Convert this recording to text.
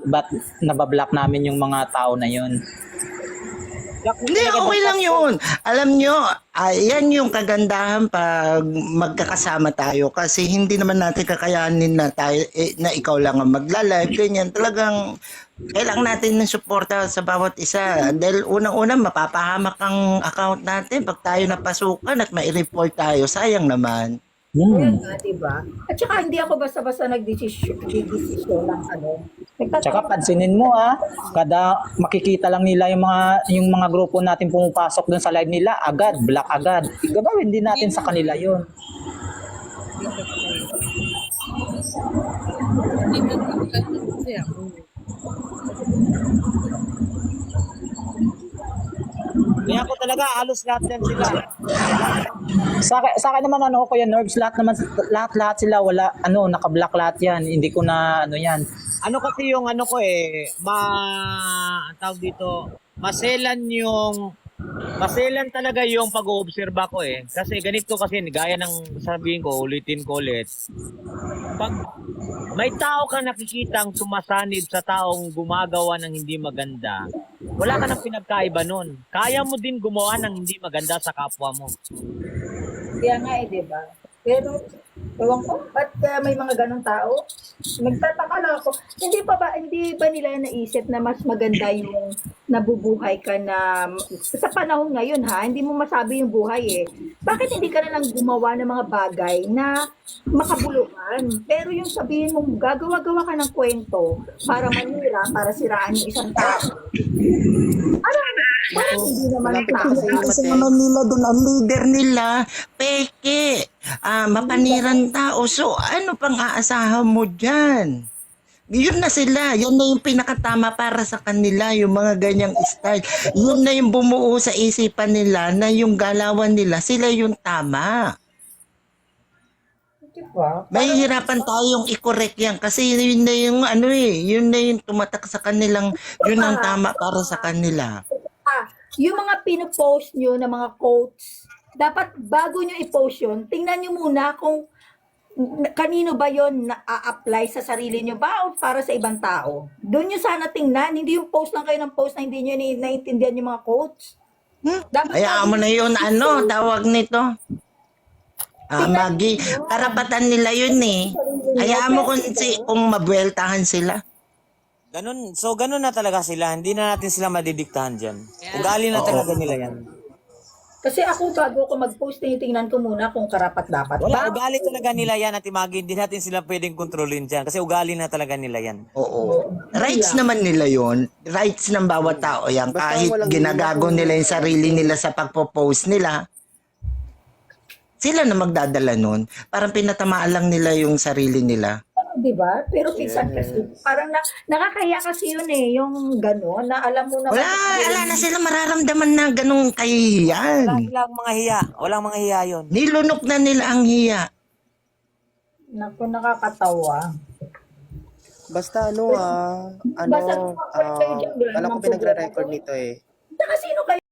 Ba't nabablock namin yung mga tao na yun? Hindi, okay lang yun. Alam nyo, yan yung kagandahan pag magkakasama tayo kasi hindi naman natin kakayanin na tayo na ikaw lang ang magla-live, ganyan. Talagang kailangan natin ng suporta sa bawat isa. Dahil unang-una, mapapahamak ang account natin pag tayo napasukan at mai-report tayo. Sayang naman. Ayan nga, diba? At saka hindi ako basta-basta nagdesisyon ng ano. Tsaka pansinin mo kada makikita lang nila yung mga grupo natin pumapasok dun sa live nila, agad, block agad. Gagawin din natin sa kanila yun. Kaya ako talaga, halos lahat yan sila. Sa akin naman Kuya Nerves, lahat sila wala naka-block lahat yan. Hindi ko na yan. Ano kasi yung ano ko ang tawag dito, maselan talaga yung pag-oobserba ko Kasi ganito kasi, gaya ng sabihin ko, ulitin ko ulit. Pag may tao ka nakikitang sumasanib sa taong gumagawa ng hindi maganda, wala ka nang pinagkaiba nun. Kaya mo din gumawa ng hindi maganda sa kapwa mo. Kaya nga diba? Pero, ewan ko, ba't may mga ganong tao? Nagtataka lang ako. Hindi ba nila naisip na mas maganda yung nabubuhay ka na sa panahon ngayon hindi mo masabi yung buhay Bakit hindi ka na lang gumawa ng mga bagay na makabuluhan? Pero yung sabihin mong gagawa-gawa ka ng kwento para manira, para siraan yung isang tao. Parang hindi naman Kasi naman nila doon ang leader nila, peke, mapaniran tao. So, ano pang aasahan mo dyan? Yun na sila. Yun na yung pinakatama para sa kanila, yung mga ganyang style. Yun na yung bumuo sa isipan nila na yung galawan nila, sila yung tama. diba? Mahihirapan tayong i-correct yan kasi yun na yung yun na yung tumatak sa kanilang, yun ang tama para sa kanila. Yung mga pinopost nyo na mga quotes, dapat bago nyo i-post yun, tingnan nyo muna kung kanino ba yon na-apply sa sarili nyo ba o para sa ibang tao. Doon nyo sana tingnan, hindi yung post lang kayo ng post na hindi nyo naiintindihan yung mga quotes. Hayaan mo na yun, tawag nito. Magi, karapatan nila yun Hayaan mo kung mabueltahan sila. Ganun, so ganun na talaga sila. Hindi na natin sila madidiktahan dyan. Ugali na talaga nila yan. Kasi ako bago ako mag-post, tinitingnan ko muna kung karapat-dapat. Wala, ugali talaga nila yan at Imagi. Hindi natin sila pwedeng kontrolin dyan. Kasi ugali na talaga nila yan. Oo. Rights naman nila yon. Rights ng bawat tao yan. Kahit ginagago nila yung sarili nila sa pagpo-post nila, sila na magdadala nun. Parang pinatamaan lang nila yung sarili nila. Diba? Pero minsan kasi, parang nakakahiya kasi yun yung gano'n, na alam mo na... Wala na sila mararamdaman na ganong kahihiyan. Walang mga hiya. Walang mga hiya yun. Nilunok na nila ang hiya. Naku, nakakatawa. Basta Basta alam ko pinagre-record nito Saka sino kayo?